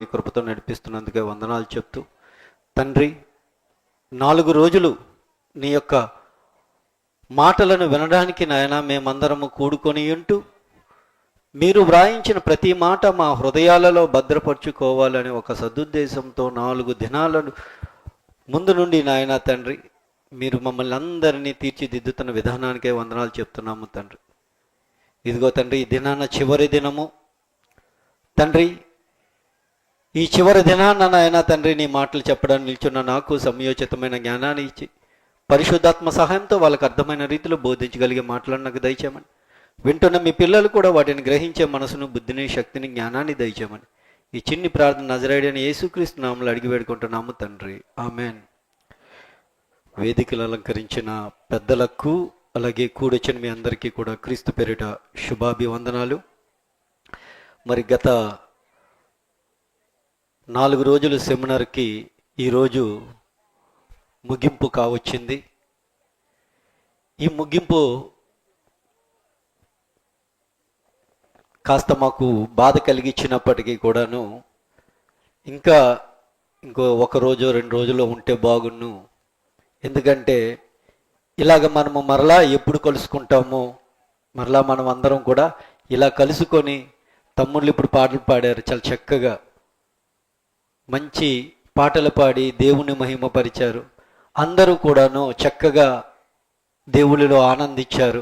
నీ కృపతో నడిపిస్తున్నందుకే వందనాలు చెప్తూ, తండ్రి 4 రోజులు నీ యొక్క మాటలను వినడానికి నాయన మేమందరము కూడుకొని ఉంటూ, మీరు వ్రాయించిన ప్రతి మాట మా హృదయాలలో భద్రపరుచుకోవాలని ఒక సదుద్దేశంతో 4 దినాలను ముందు నుండి నాయన తండ్రి మీరు మమ్మల్ని అందరినీ తీర్చిదిద్దుతున్న విధానానికే వందనాలు చెప్తున్నాము తండ్రి. ఇదిగో తండ్రి, ఈ దినాన చివరి దినము తండ్రి. ఈ చివరి దినాన నాయన తండ్రి నీ మాటలు చెప్పడానికి నిల్చున్న నాకు సమయోచితమైన జ్ఞానాన్ని ఇచ్చి పరిశుద్ధాత్మ సహాయంతో వాళ్ళకి అర్థమైన రీతిలో బోధించగలిగే మాటలను నాకు దయచేయమని, వింటున్న మీ పిల్లలు కూడా వాటిని గ్రహించే మనసును, బుద్ధిని, శక్తిని, జ్ఞానాన్ని దయచేయమని ఈ చిన్ని ప్రార్థన నజరేయుడైన యేసుక్రీస్తు నామములో అడిగి వేడుకుంటున్నాము తండ్రి, ఆమెన్. వేదికలు అలంకరించిన పెద్దలకు అలాగే కూడొచ్చిన మీ అందరికీ కూడా క్రీస్తు పేరిట శుభాభివందనాలు. మరి గత 4 రోజుల సెమినార్కి ఈరోజు ముగింపు కావచ్చింది. ఈ ముగింపు కాస్త మాకు బాధ కలిగించినప్పటికీ కూడాను ఇంకో 1 రోజు 2 రోజుల్లో ఉంటే బాగున్ను. ఎందుకంటే ఇలాగ మనము మరలా ఎప్పుడు కలుసుకుంటామో, మరలా మనం అందరం కూడా ఇలా కలుసుకొని, తమ్ముళ్ళు ఇప్పుడు పాటలు పాడారు, చాలా చక్కగా మంచి పాటలు పాడి దేవుని మహిమపరిచారు. అందరూ కూడాను చక్కగా దేవుళ్ళలో ఆనందించారు.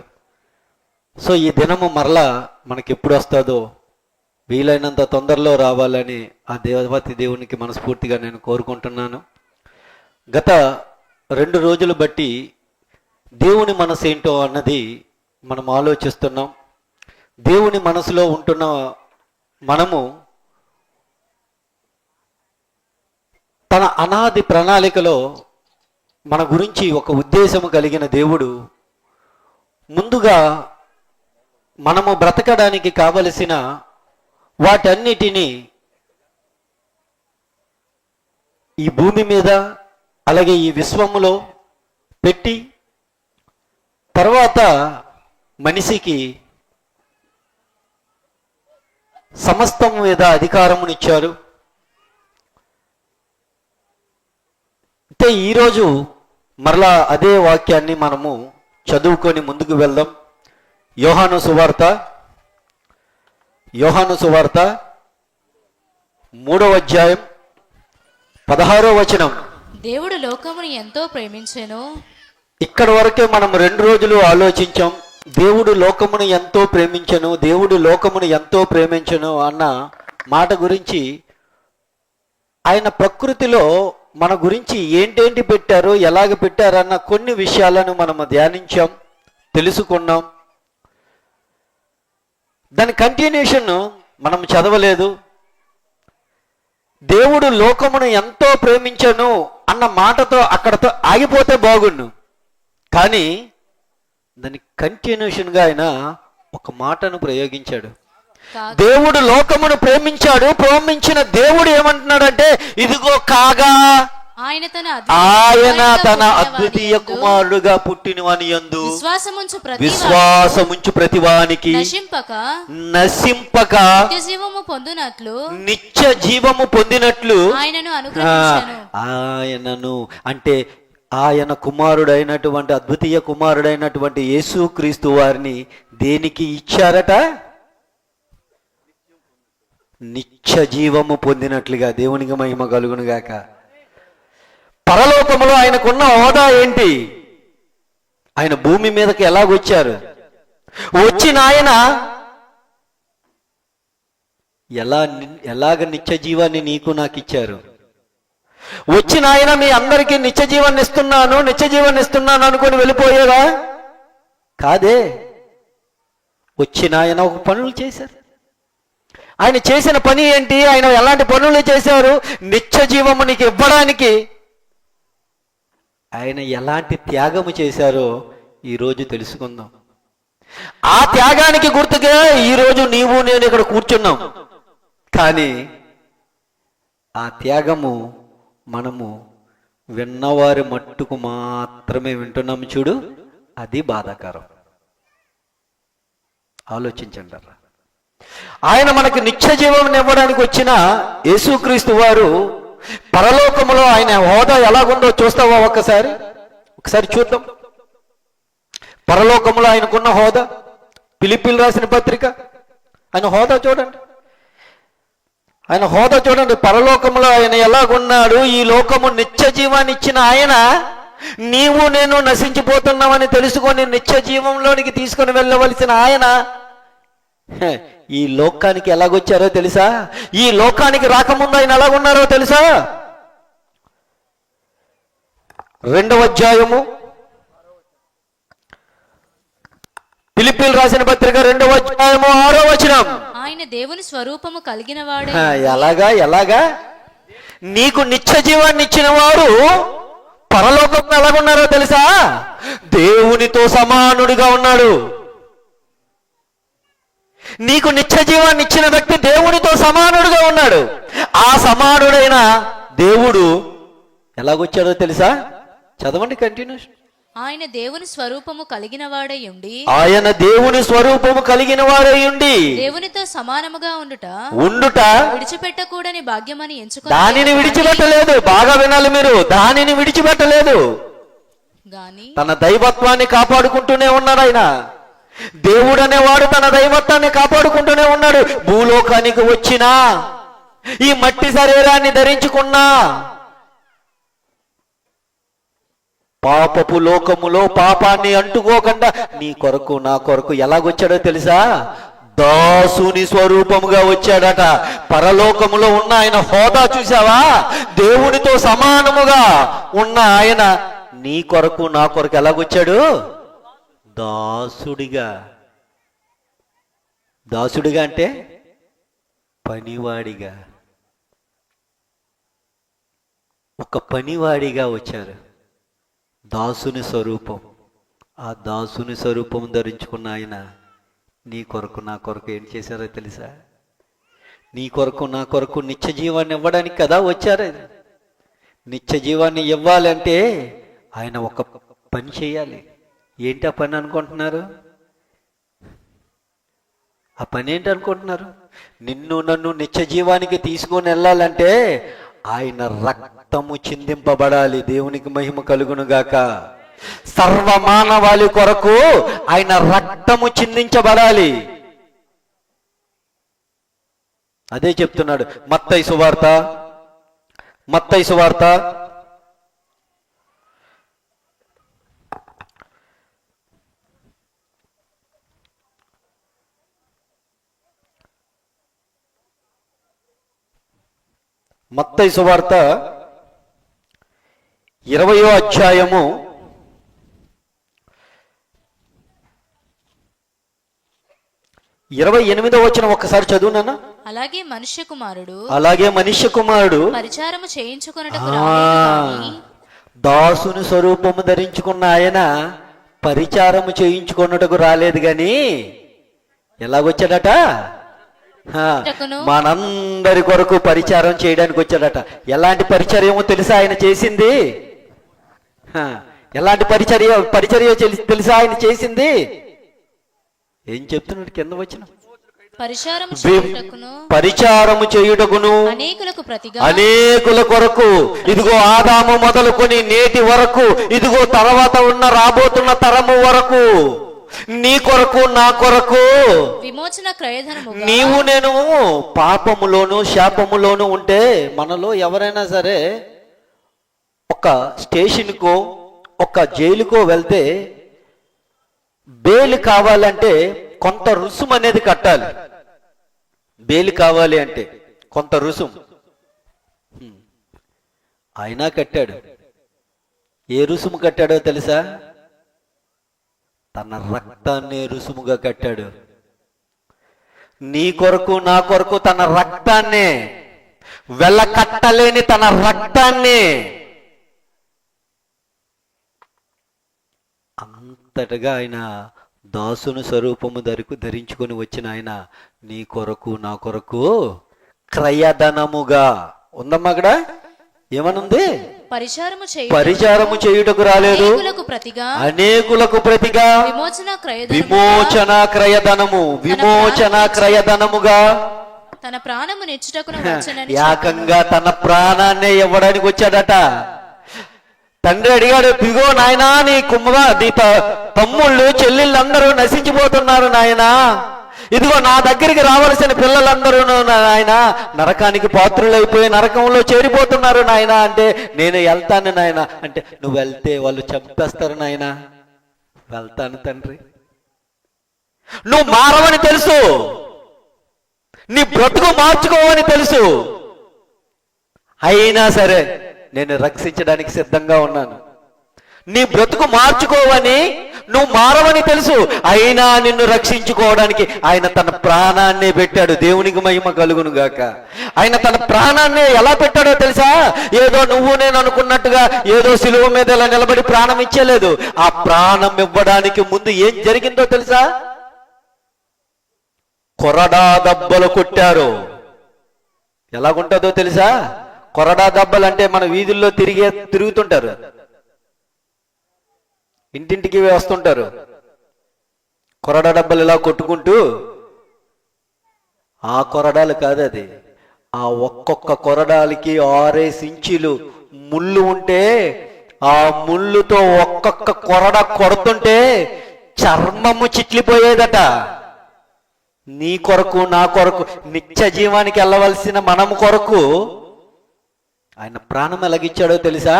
సో ఈ దినము మరలా మనకి ఎప్పుడు వస్తుందో వీలైనంత తొందరలో రావాలని ఆ దేవతి దేవునికి మనస్ఫూర్తిగా నేను కోరుకుంటున్నాను. గత 2 రోజులు బట్టి దేవుని మనసు ఏంటో అన్నది మనం ఆలోచిస్తున్నాం. దేవుని మనసులో ఉంటున్న మనము తన అనాది ప్రణాళికలో మన గురించి ఒక ఉద్దేశము కలిగిన దేవుడు ముందుగా మనము బ్రతకడానికి కావలసిన వాటన్నిటినీ ఈ భూమి మీద అలాగే ఈ విశ్వములో పెట్టి, తర్వాత మనిషికి సమస్తం మీద అధికారమునిచ్చారు. అయితే ఈరోజు మరలా అదే వాక్యాన్ని మనము చదువుకొని ముందుకు వెళ్దాం. యోహాను సువార్త 3వ అధ్యాయం 16వ వచనం. దేవుడు లోకమును ఎంతో ప్రేమించెను. ఇక్కడ వరకే మనం 2 రోజులు ఆలోచించాం. దేవుడు లోకమును ఎంతో ప్రేమించెను, దేవుడు లోకమును ఎంతో ప్రేమించెను అన్న మాట గురించి, ఆయన ప్రకృతిలో మన గురించి ఏంటేంటి పెట్టారో, ఎలాగ పెట్టారన్న కొన్ని విషయాలను మనం ధ్యానించాం, తెలుసుకున్నాం. దాని కంటిన్యూషన్ మనం చదవలేదు. దేవుడు లోకమును ఎంతో ప్రేమించెను అన్న మాటతో అక్కడతో ఆగిపోతే బాగుండు. కానీ దాని కంటిన్యూషన్గా ఆయన ఒక మాటను ప్రయోగించాడు. దేవుడు లోకమును ప్రేమించాడు, ప్రేమించిన దేవుడు ఏమంటున్నాడంటే, ఇదిగో కాగా ఆయన తన అద్వితీయ కుమారుడుగా పుట్టిన వాని యందు విశ్వాసముంచు ప్రతివానికి నశింపక నిత్య జీవము పొందినట్లు ఆయనను, అంటే ఆయన కుమారుడైనటువంటి అద్వితీయ కుమారుడైనటువంటి యేసుక్రీస్తు వారిని దేనికి ఇచ్చారట? నిత్య జీవము పొందినట్లుగా. దేవునికి మహిమ కలుగును గాక. పరలోకములో ఆయనకున్న హోదా ఏంటి? ఆయన భూమి మీదకి ఎలాగొచ్చారు? వచ్చిన ఆయన ఎలాగ నిత్య జీవాన్ని నీకు నాకు ఇచ్చారు? వచ్చిన ఆయన మీ అందరికీ నిత్య జీవాన్ని ఇస్తున్నాను అనుకొని వెళ్ళిపోయేవా? కాదే. వచ్చిన ఆయన ఒక పనులు చేశారు. ఆయన చేసిన పని ఏంటి? ఆయన ఎలాంటి పనులు చేశారు? నిత్య జీవము నీకు ఇవ్వడానికి ఆయన ఎలాంటి త్యాగము చేశారో ఈరోజు తెలుసుకుందాం. ఆ త్యాగానికి గుర్తుగా ఈరోజు నీవు నేను ఇక్కడ కూర్చున్నాం. కానీ ఆ త్యాగము మనము విన్నవారి మట్టుకు మాత్రమే వింటున్నాము. చూడు, అది బాధాకరం. ఆలోచించండి. ఆయన మనకి నిత్య జీవం ఇవ్వడానికి వచ్చిన యేసుక్రీస్తు వారు పరలోకములో ఆయన హోదా ఎలాగుందో చూస్తావా? ఒకసారి చూద్దాం. పరలోకములో ఆయనకున్న హోదా, ఫిలిప్పీలు రాసిన పత్రిక, ఆయన హోదా చూడండి. ఆయన హోదా చూడండి. పరలోకములో ఆయన ఎలాగున్నాడు. ఈ లోకము నిత్య జీవాన్ని ఇచ్చిన ఆయన, నీవు నేను నశించిపోతున్నామని తెలుసుకొని నిత్య జీవంలోనికి తీసుకొని వెళ్ళవలసిన ఆయన ఈ లోకానికి ఎలాగొచ్చారో తెలుసా? ఈ లోకానికి రాకముందు ఆయన ఎలాగున్నారో తెలుసా? 2వ అధ్యాయము ఫిలిప్పీలు రాసిన పత్రిక 2వ అధ్యాయము 6వ వచనం. ఆయన దేవుని స్వరూపము కలిగిన వాడే. ఎలాగా నీకు నిత్య జీవాన్ని ఇచ్చిన వారు పరలోకంలో ఎలాగున్నారో తెలుసా? దేవునితో సమానుడిగా ఉన్నాడు. నీకు నిత్య జీవాన్ని ఇచ్చిన వ్యక్తి దేవునితో సమానుడుగా ఉన్నాడు. ఆ సమానుడైన దేవుడు ఎలాగొచ్చాడో తెలుసా? చదవండి, కంటిన్యూషన్. ఆయన దేవుని స్వరూపము కలిగిన వాడై ఉండి, ఆయన దేవుని స్వరూపము కలిగిన వాడై ఉండి దేవునితో సమానముగా ఉండుట విడిచిపెట్టకూడని భాగ్యమని ఎంచుకొని, దానిని విడిచిపెట్టలేదు. బాగా వినాలి మీరు, దానిని విడిచిపెట్టలేదు. గాని తన దైవత్వాన్ని కాపాడుకుంటూనే ఉన్నాడు ఆయన. దేవుడు అనేవాడు తన దైవత్వాన్ని కాపాడుకుంటూనే ఉన్నాడు. భూలోకానికి వచ్చినా, ఈ మట్టి శరీరాన్ని ధరించుకున్నా, పాపపు లోకములో పాపాన్ని అంటుకోకుండా నీ కొరకు నా కొరకు ఎలాగొచ్చాడో తెలుసా? దాసుని స్వరూపముగా వచ్చాడట. పరలోకములో ఉన్న ఆయన హోదా చూసావా? దేవునితో సమానముగా ఉన్న ఆయన నీ కొరకు నా కొరకు ఎలాగొచ్చాడు? దాసుడిగా. దాసుడిగా అంటే పనివాడిగా, ఒక పనివాడిగా వచ్చారు. దాసుని స్వరూపం. ఆ దాసుని స్వరూపం ధరించుకున్న ఆయన నీ కొరకు నా కొరకు ఏం చేశారో తెలుసా? నీ కొరకు నా కొరకు నిత్య జీవాన్ని ఇవ్వడానికి కదా వచ్చారు. నిత్య జీవాన్ని ఇవ్వాలంటే ఆయన ఒక పని చేయాలి. ఏంటి ఆ పని అనుకుంటున్నారు? ఆ పని ఏంటి అనుకుంటున్నారు? నిన్ను నన్ను నిత్య జీవానికి తీసుకొని వెళ్ళాలంటే ఆయన రక్తము చిందింపబడాలి. దేవునికి మహిమ కలుగును గాక. సర్వమానవాళి కొరకు ఆయన రక్తము చిందించబడాలి. అదే చెప్తున్నాడు మత్తయి సువార్త 20వ అధ్యాయము 28వ వచనం ఒక్కసారి చదువు నాన్న. అలాగే మనుష్య కుమారుడు పరిచారము చేయించుకొనుటకు రాలేదు గాని, దాసుని స్వరూపము ధరించుకున్న ఆయన పరిచారము చేయించుకొనుటకు రాలేదు గాని ఎలాగొచ్చాడట? మనందరి కొరకు పరిచారం చేయడానికి వచ్చాడట. ఎలాంటి పరిచర్యమో తెలుసా ఆయన చేసింది? ఎలాంటి పరిచర్య తెలుసా ఆయన చేసింది? ఏం చెప్తున్నాడు కింద వచ్చిన? పరిచారము చేయుటకును అనేకుల కొరకు, ఇదిగో ఆదాము మొదలుకొని నేటి వరకు, ఇదిగో తర్వాత ఉన్న రాబోతున్న తరము వరకు నీ కొరకు నా కొరకు విమోచన క్రయధనముగా. నీవు నేను పాపములోను శాపములోను ఉంటే, మనలో ఎవరైనా సరే ఒక స్టేషన్కో ఒక జైలుకో వెళ్తే బెయిల్ కావాలంటే కొంత రుసుము అనేది కట్టాలి. బెయిల్ కావాలి అంటే కొంత రుసుము. ఆయన కట్టాడు. ఏ రుసుము కట్టాడో తెలుసా? తన రక్తాన్ని రుసుముగా కట్టాడు. నీ కొరకు నా కొరకు తన రక్తాన్ని, వెళ్ళకట్టలేని తన రక్తాన్ని అంతటగా ఆయన దాసుని స్వరూపము ధరించుకొని వచ్చిన ఆయన నీ కొరకు నా కొరకు క్రయధనముగా ఉందమ్మా. అక్కడ ఏమనుంది? పరిచారము చేయుటకు రాలేదు, అనేకులకు ప్రతిగా విమోచన క్రయధనముగా తన ప్రాణము నిచ్చుటకును వచ్చెనని ఏకంగా తన ప్రాణాన్నే ఇవ్వడానికి వచ్చాడట. తండ్రి అడిగాడు, ఇదిగో నాయనా, నీ తమ్ముళ్ళు చెల్లెళ్ళు అందరూ నశించిపోతున్నారు నాయనా, ఇదిగో నా దగ్గరికి రావలసిన పిల్లలందరూ నాయన నరకానికి పాత్రులైపోయి నరకంలో చేరిపోతున్నారు నాయన అంటే, నేను వెళ్తాను నాయన అంటే, నువ్వు వెళ్తే వాళ్ళు చంపేస్తారు నాయన. వెళ్తాను తండ్రి. నువ్వు మారవని తెలుసు, నీ బ్రతుకు మార్చుకోవని తెలుసు, అయినా సరే నేను రక్షించడానికి సిద్ధంగా ఉన్నాను. నీ బ్రతుకు మార్చుకోవని, నువ్వు మారవని తెలుసు, అయినా నిన్ను రక్షించుకోవడానికి ఆయన తన ప్రాణాన్నే పెట్టాడు. దేవునికి మహిమ కలుగును గాక. ఆయన తన ప్రాణాన్నే ఎలా పెట్టాడో తెలుసా? ఏదో నువ్వు నేను అనుకున్నట్టుగా ఏదో సిలువ మీద ఇలా నిలబడి ప్రాణం ఇచ్చేలేదు. ఆ ప్రాణం ఇవ్వడానికి ముందు ఏం జరిగిందో తెలుసా? కొరడా దెబ్బలు కొట్టారు. ఎలాగుంటుందో తెలుసా? కొరడా దెబ్బలు అంటే మన వీధుల్లో తిరుగుతుంటారు, ఇంటింటికి వస్తుంటారు, కొరడా డబ్బలు ఇలా కొట్టుకుంటూ. ఆ కొరడాలు కాదు అది, ఆ ఒక్కొక్క కొరడాలకి 6 ఇంచులు ముళ్ళు ఉంటే, ఆ ముళ్ళుతో ఒక్కొక్క కొరడ కొడుతుంటే చర్మము చిట్లిపోయేదట. నీ కొరకు, నా కొరకు, నిత్య జీవానికి వెళ్ళవలసిన మనము కొరకు ఆయన ప్రాణం ఎలాగిచ్చాడో తెలుసా?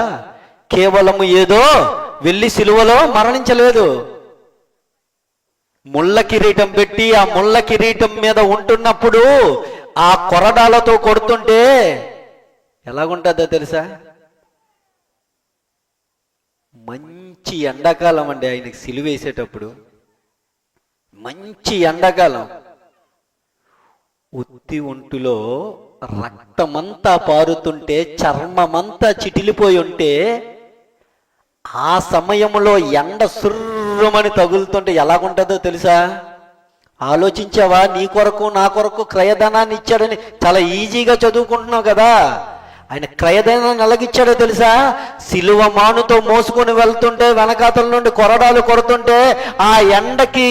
కేవలము ఏదో వెళ్ళి సిలువలో మరణించలేదు. ముళ్ళ కిరీటం పెట్టి ఆ ముళ్ళ కిరీటం మీద ఉంటున్నప్పుడు ఆ కొరడాలతో కొడుతుంటే ఎలాగుంటుందో తెలుసా? మంచి ఎండాకాలం అండి ఆయనకి సిలువేసేటప్పుడు. మంచి ఎండాకాలం. ఉత్తి ఒంటిలో రక్తమంతా పారుతుంటే, చర్మమంతా చిటిలిపోయి ఉంటే, ఆ సమయంలో ఎండ సుర్రమని తగులుతుంటే ఎలాగుంటుందో తెలుసా? ఆలోచించావా? నీ కొరకు, నా కొరకు క్రయధనాన్ని ఇచ్చాడని చాలా ఈజీగా చదువుకుంటున్నావు కదా. ఆయన క్రయధనాన్ని ఎలాగిచ్చాడో తెలుసా? సిలువ మానుతో మోసుకొని వెళ్తుంటే వెనకాతల నుండి కొరడాలు కొడుతుంటే ఆ ఎండకి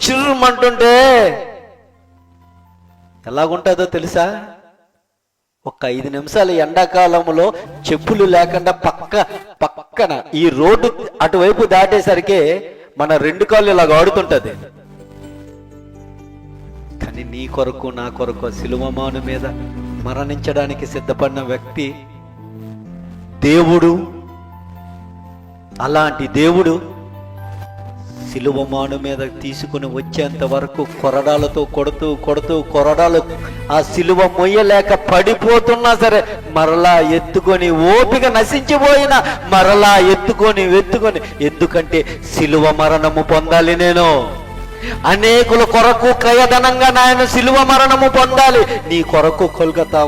చిర్రుమంటుంటే ఎలాగుంటుందో తెలుసా? ఒక 5 నిమిషాలు ఎండాకాలంలో చెప్పులు లేకుండా పక్కన ఈ రోడ్డు అటువైపు దాటేసరికి మన 2 కాళ్ళు ఇలాగ ఆడుతుంటది. కానీ నీ కొరకు, నా కొరకు సిలువమాను మీద మరణించడానికి సిద్ధపడిన వ్యక్తి దేవుడు. అలాంటి దేవుడు సిలువమాను మీద తీసుకుని వచ్చేంత వరకు కొరడాలతో కొడుతూ కొరడాలు ఆ సిలువ మొయ్యలేక పడిపోతున్నా సరే మరలా ఎత్తుకొని, ఓపిక నశించిపోయినా మరలా ఎత్తుకొని. ఎందుకంటే సిలువ మరణము పొందాలి నేను. అనేకుల కొరకు క్రయధనంగా నాయన సిలువ మరణము పొందాలి. నీ కొరకు కోల్కతా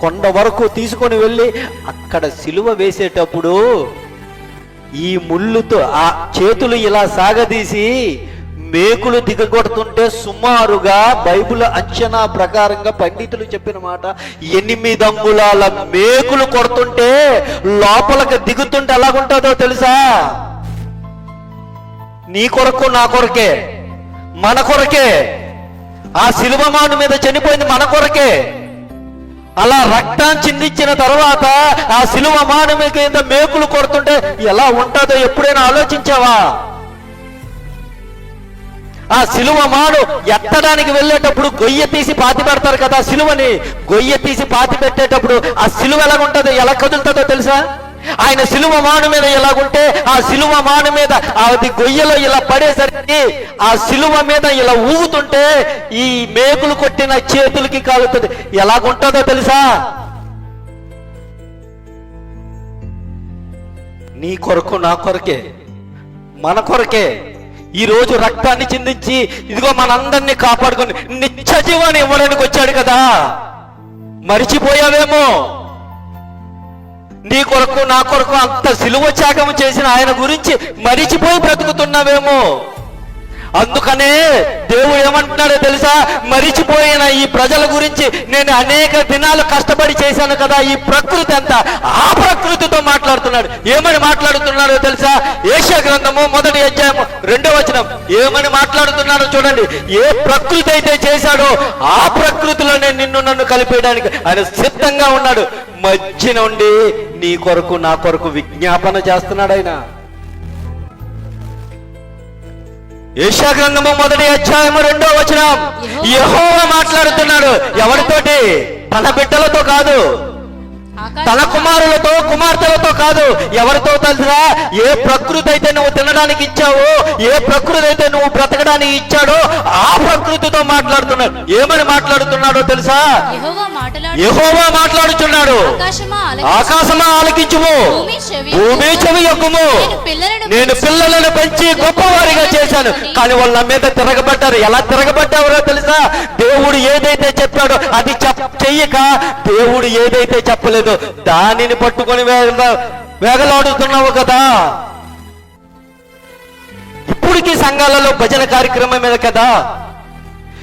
కొండ వరకు తీసుకొని వెళ్ళి అక్కడ సిలువ వేసేటప్పుడు ఈ ముళ్ళుతో ఆ చేతులు ఇలా సాగదీసి మేకులు దిగగొడుతుంటే సుమారుగా బైబిల్ అంచనా ప్రకారంగా పండితులు చెప్పిన మాట 8 అంగుళాల మేకులు కొడుతుంటే లోపలికి దిగుతుంటే ఎలాగుంటుందో తెలుసా? నీ కొరకు, నా కొరకే, మన కొరకే. ఆ సిలువమాను మీద చనిపోయింది మన కొరకే. అలా రక్తాన్ని చిందించిన తర్వాత ఆ సిలువ మాను మీద మేకులు కొడుతుంటే ఎలా ఉంటుందో ఎప్పుడైనా ఆలోచించావా? ఆ సిలువ మాను ఎత్తడానికి వెళ్ళేటప్పుడు గొయ్య తీసి పాతి పెడతారు కదా, సిలువని గొయ్య తీసి పాతి పెట్టేటప్పుడు ఆ సిలువ ఎలాగుంటుందో, ఎలా కదులుతుందో తెలుసా? ఆయన సిలువ మాను మీద ఎలాగుంటే ఆ సిలువ మాను మీద అది గొయ్యలో ఇలా పడేసరికి ఆ సిలువ మీద ఇలా ఊగుతుంటే ఈ మేకులు కొట్టిన చేతులకి కాలుతుంది. ఎలాగుంటుందో తెలుసా? నీ కొరకు, నా కొరకే, మన కొరకే ఈ రోజు రక్తాన్ని చిందించి ఇదిగో మనందరినీ కాపాడుకొని నిత్య జీవాన్ని ఇవ్వడానికి వచ్చాడు కదా. మరిచిపోయావేమో? నీ కొరకు, నా కొరకు అంత సిలువ త్యాగం చేసిన ఆయన గురించి మరిచిపోయి బ్రతుకుతున్నావేమో? అందుకనే దేవుడు ఏమంటున్నాడో తెలుసా? మరిచిపోయిన ఈ ప్రజల గురించి నేను అనేక దినాలు కష్టపడి చేశాను కదా, ఈ ప్రకృతి అంతా ఆ ప్రకృతితో మాట్లాడుతున్నాడు. ఏమని మాట్లాడుతున్నాడో తెలుసా? యెషయా గ్రంథము 1వ అధ్యాయము 2వ వచనం ఏమని మాట్లాడుతున్నాడో చూడండి. ఏ ప్రకృతి అయితే చేశాడో ఆ ప్రకృతిలోనే నిన్ను నన్ను కలిపేయడానికి ఆయన సిద్ధంగా ఉన్నాడు. మధ్య నుండి నీ కొరకు నా కొరకు విజ్ఞాపన చేస్తున్నాడు ఆయన. యెషయా గ్రంథము 1వ అధ్యాయము 2వ వచనం యెహోవా మాట్లాడుతున్నాడు. ఎవరితోటి? తన బిడ్డలతో కాదు, తన కుమారులతో కుమార్తెలతో కాదు. ఎవరితో తెలుసా? ఏ ప్రకృతి అయితే నువ్వు తినడానికి ఇచ్చావో, ఏ ప్రకృతి అయితే నువ్వు బ్రతకడానికి ఇచ్చాడో ఆ ప్రకృతితో మాట్లాడుతున్నాడు. ఏమని మాట్లాడుతున్నాడో తెలుసా? యెహోవా మాట్లాడుతున్నాడు. ఆకాశమా ఆలకించుము, భూమి చెవి యొక్కుము. నేను పిల్లలను పెంచి గొప్పవారిగా చేశాను, కానీ వాళ్ళ మీద తిరగబడ్డారు. ఎలా తిరగబడ్డారో తెలుసా? దేవుడు ఏదైతే చెప్పాడో అది చెయ్యక, దేవుడు ఏదైతే చెప్పలేదో దానిని పట్టుకొని వేగలాడుతున్నావు కదా. ఇప్పటికీ సంఘాలలో భజన కార్యక్రమం మీద కదా,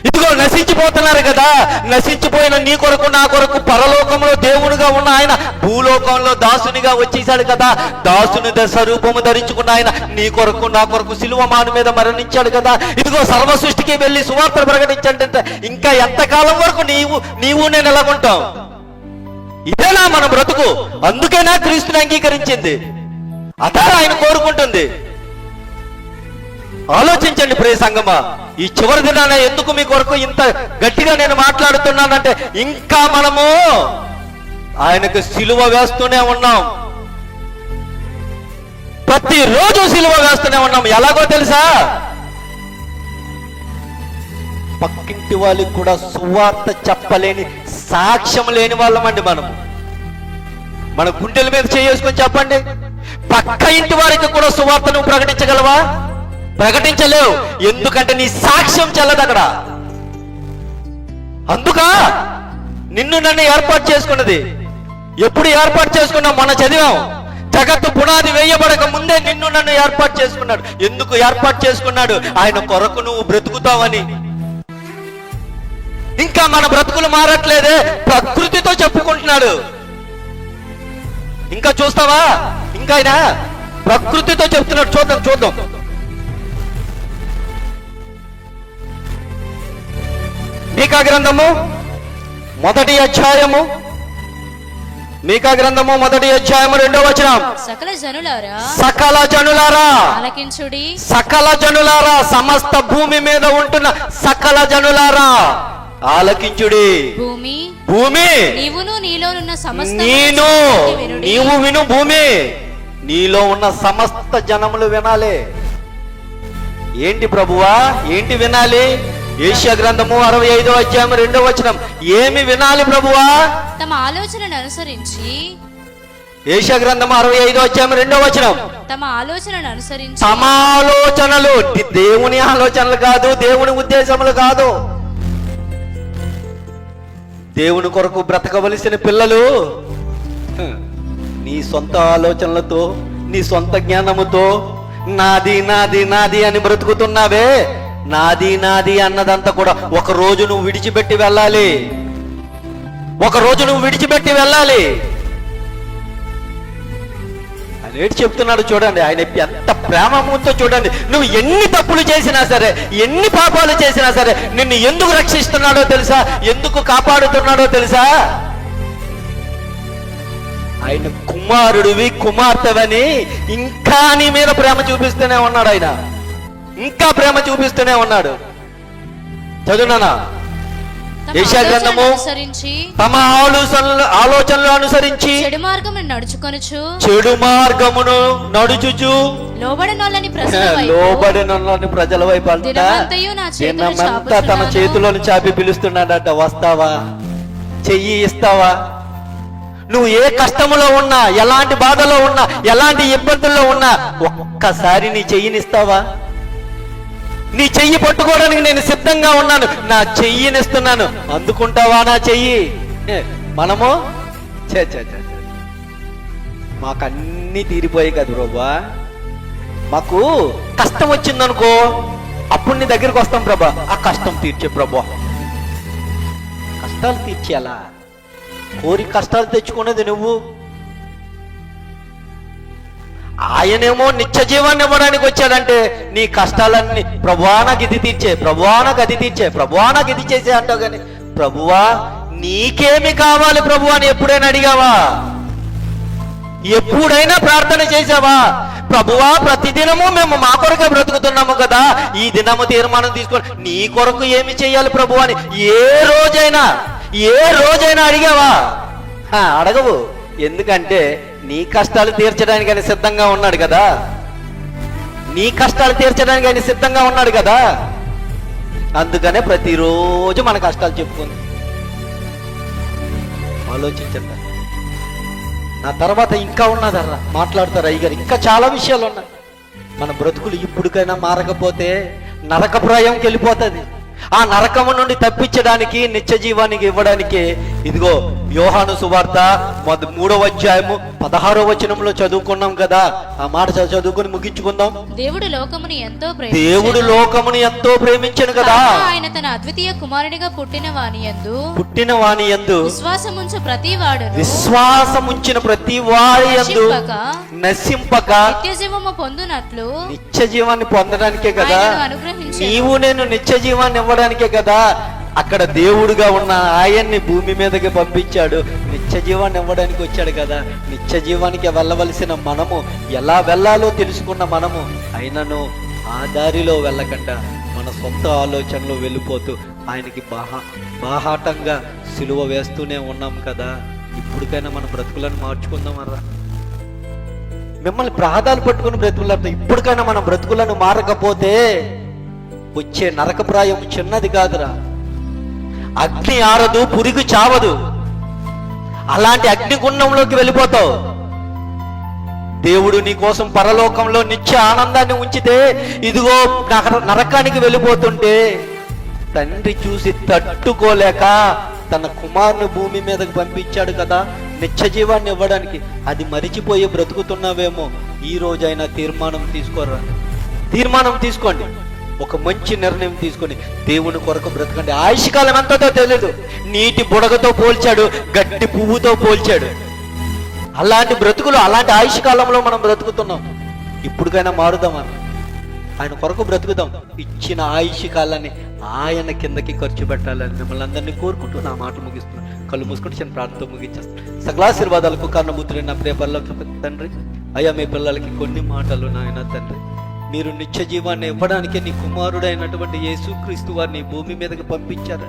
ఇదిగో నశించిపోతున్నారు కదా. నశించిపోయిన నీ కొరకు నా కొరకు పరలోకంలో దేవునిగా ఉన్న ఆయన భూలోకంలో దాసునిగా వచ్చేసాడు కదా. దాసుని స్వరూపము ధరించుకున్న ఆయన నీ కొరకు నా కొరకు సిలువ మాను మీద మరణించాడు కదా. ఇదిగో సర్వ సృష్టికి వెళ్ళి సువార్త ప్రకటించంటే ఇంకా ఎంతకాలం వరకు నీవు నేను ఎలాగుంటాం? ఇదేనా మన బ్రతుకు? అందుకేనా క్రీస్తుని అంగీకరించింది? అదా ఆయన కోరుకుంటుంది. ఆలోచించండి ప్రియ సంగమా. ఈ చివరి దినాన ఎందుకు మీ కొరకు ఇంత గట్టిగా నేను మాట్లాడుతున్నానంటే, ఇంకా మనము ఆయనకు సిలువ వేస్తూనే ఉన్నాం. ప్రతిరోజు సిలువ వేస్తూనే ఉన్నాం. ఎలాగో తెలుసా? పక్కింటి వాళ్ళకి కూడా సువార్త చెప్పలేని, సాక్ష్యం లేని వాళ్ళమండి మనం. మన గుండెల మీద చేసుకొని చెప్పండి, పక్క ఇంటి వారికి కూడా సువార్తను ప్రకటించగలవా? ప్రకటించలేవు. ఎందుకంటే నీ సాక్ష్యం చెల్లదు అక్కడ. అందుక నిన్ను నన్ను ఏర్పాటు చేసుకున్నది. ఎప్పుడు ఏర్పాటు చేసుకున్నాం? మన చదివాం. జగత్తు పునాది వేయబడక ముందే నిన్ను నన్ను ఏర్పాటు చేసుకున్నాడు. ఎందుకు ఏర్పాటు చేసుకున్నాడు? ఆయన కొరకు నువ్వు బ్రతుకుతావని. ఇంకా మన బ్రతుకులు మారట్లేదే, ప్రకృతితో చెప్పుకుంటున్నాడు. ఇంకా చూస్తావా? ఇంకా ఆయన ప్రకృతితో చెప్తున్నాడు. చూద్దాం. మీకా గ్రంథము 1వ అధ్యాయము 2వ వచనం సకల జనులారా ఆలకించుడి. సకల జనులారా, సమస్త భూమి మీద ఉంటున్న సకల జనులారా ఆలకించుడి. భూమి నీవు విను. భూమి నీలో ఉన్న సమస్త జనములు వినాలి. ఏంటి ప్రభువా? ఏంటి వినాలి? యెషయా గ్రంథము 65వ అధ్యాయం 2వ వచనం ఏమి వినాలి ప్రభువా? తమ ఆలోచనను అనుసరించి. యెషయా గ్రంథము 65వ అధ్యాయం 2వ వచనం తమ ఆలోచనను అనుసరించి. తమ ఆలోచనలు, దేవుని ఆలోచనలు కాదు, దేవుని ఉద్దేశములు కాదు. దేవుని కొరకు బ్రతకవలసిన పిల్లలు నీ సొంత ఆలోచనలతో, నీ సొంత జ్ఞానముతో నాది నాది నాది అని బ్రతుకుతున్నావే. నాది నాది అన్నదంతా కూడా ఒక రోజు నువ్వు విడిచిపెట్టి వెళ్ళాలి. ఆయన ఏంటి చెప్తున్నాడు చూడండి. ఆయన ఎంత ప్రేమతో చూడండి. నువ్వు ఎన్ని తప్పులు చేసినా సరే, ఎన్ని పాపాలు చేసినా సరే నిన్ను ఎందుకు రక్షిస్తున్నాడో తెలుసా? ఎందుకు కాపాడుతున్నాడో తెలుసా? ఆయన కుమారుడివి, కుమార్తెవని ఇంకా నీ మీద ప్రేమ చూపిస్తూనే ఉన్నాడు. ఆయన ఇంకా ప్రేమ చూపిస్తూనే ఉన్నాడు. చదువునా? యెషయా గ్రంథము తమ ఆలోచనలు అనుసరించి చెడు మార్గమును నడుచుచు లోబడినోళ్ళని ప్రజల వైపు దినమంతా తన చేతిలోని చాపి పిలుస్తున్నాడట. వస్తావా? చెయ్యి ఇస్తావా? నువ్వు ఏ కష్టములో ఉన్నా, ఎలాంటి బాధలో ఉన్నా, ఎలాంటి ఇబ్బందుల్లో ఉన్నా ఒక్కసారి నీ చెయ్యినిస్తావా? నీ చెయ్యి పట్టుకోవడానికి నేను సిద్ధంగా ఉన్నాను, నా చెయ్యినిస్తున్నాను, అందుకుంటావా నా చెయ్యి? మనము మాకన్నీ తీరిపోయాయి కదా బ్రోబా. మాకు కష్టం వచ్చిందనుకో అప్పుడు నీ దగ్గరికి వస్తాం ప్రభా, ఆ కష్టం తీర్చే ప్రభా. కష్టాలు తీర్చేలా కోరి కష్టాలు తెచ్చుకున్నది నువ్వు. ఆయనేమో నిత్య జీవాన్ని ఇవ్వడానికి వచ్చాడంటే నీ కష్టాలన్నీ ప్రభువా నాకు ఇది తీర్చే, ప్రభువా నాకు అది తీర్చే, ప్రభువా నాకు ఇది చేసే అంటావు. కానీ ప్రభువా నీకేమి కావాలి ప్రభు అని ఎప్పుడైనా అడిగావా? ఎప్పుడైనా ప్రార్థన చేసావా? ప్రభువా ప్రతిదినము మేము మా కొరకే బ్రతుకుతున్నాము కదా, ఈ దినము తీర్మానం తీసుకొని నీ కొరకు ఏమి చేయాలి ప్రభు అని ఏ రోజైనా అడిగావా? అడగవు. ఎందుకంటే నీ కష్టాలు తీర్చడానికి ఆయన సిద్ధంగా ఉన్నాడు కదా. నీ కష్టాలు తీర్చడానికి ఆయన సిద్ధంగా ఉన్నాడు కదా. అందుకనే ప్రతిరోజు మన కష్టాలు చెప్పుకుంది. ఆలోచించండి. నా తర్వాత ఇంకా ఉన్నదర్రా మాట్లాడతారు అయ్యగారు, ఇంకా చాలా విషయాలు ఉన్నాయి. మన బ్రతుకులు ఇప్పటికైనా మారకపోతే నరకప్రాయంకి వెళ్ళిపోతుంది. ఆ నరకము నుండి తప్పించడానికి నిత్య జీవానికి ఇవ్వడానికి ఇదిగో యోహాను సువార్త 3వ అధ్యాయము 16వ వచనంలో చదువుకున్నాం కదా. ఆ మాట చదువుకుని ముగించుకుందాం. దేవుడు లోకమును ఎంతో ప్రేమించెను కదా, ఆయన తన అద్వితీయ కుమారునిగా పుట్టిన వాని యందు విశ్వాసముంచిన ప్రతి వారి యందు నశింపక నిత్య జీవాన్ని పొందడానికే కదా. నీవు నేను నిత్య జీవాన్ని ఇవ్వడానికే కదా అక్కడ దేవుడుగా ఉన్న ఆయన్ని భూమి మీదకి పంపించాడు. నిత్య జీవాన్ని ఇవ్వడానికి వచ్చాడు కదా. నిత్య జీవానికి వెళ్ళవలసిన మనము ఎలా వెళ్ళాలో తెలుసుకున్న మనము అయినను ఆ దారిలో వెళ్ళకుండా మన సొంత ఆలోచనలో వెళ్ళిపోతూ ఆయనకి బాహాటంగా సిలువ వేస్తూనే ఉన్నాం కదా. ఇప్పటికైనా మన బ్రతుకులను మార్చుకుందామరా. మిమ్మల్ని ప్రాధాలు పట్టుకుని బ్రతుకులాడుతూ ఇప్పటికైనా మన బ్రతుకులను మారకపోతే వచ్చే నరకప్రాయం చిన్నది కాదురా. అగ్ని ఆరదు, పురుగు చావదు. అలాంటి అగ్నిగుండంలోకి వెళ్ళిపోతావు. దేవుడు నీ కోసం పరలోకంలో నిత్య ఆనందాన్ని ఉంచితే ఇదిగో నరకానికి వెళ్ళిపోతుంటే తండ్రి చూసి తట్టుకోలేక తన కుమారుని భూమి మీదకి పంపించాడు కదా నిత్య జీవాన్ని ఇవ్వడానికి. అది మరిచిపోయి బ్రతుకుతున్నావేమో. ఈ రోజైనా తీర్మానం తీసుకోండి. ఒక మంచి నిర్ణయం తీసుకొని దేవుని కొరకు బ్రతకండి. ఆయుష్కాలం ఎంతతో తెలియదు. నీటి బుడగతో పోల్చాడు, గడ్డి పువ్వుతో పోల్చాడు. అలాంటి బ్రతుకులు, అలాంటి ఆయుష్కాలంలో మనం బ్రతుకుతున్నాం. ఇప్పటికైనా మారుదామని ఆయన కొరకు బ్రతుకుదాం. ఇచ్చిన ఆయుష్కాలాన్ని ఆయన కిందకి ఖర్చు పెట్టాలని మిమ్మల్ని అందరినీ కోరుకుంటూ నా మాట ముగిస్తున్నాను. కళ్ళు మూసుకుంటూ చిన్న ప్రార్థనతో ముగించేస్తాను. సకలాశీర్వాదాలకు కారణమూతులైన నా ప్రియ పరలోకపు తండ్రి, అయ్యా మీ పిల్లలకి కొన్ని మాటలు నాయన తండ్రి, మీరు నిత్య జీవాన్ని ఇవ్వడానికి నీ కుమారుడైనటువంటి యేసుక్రీస్తు వారిని భూమి మీదకి పంపించారు.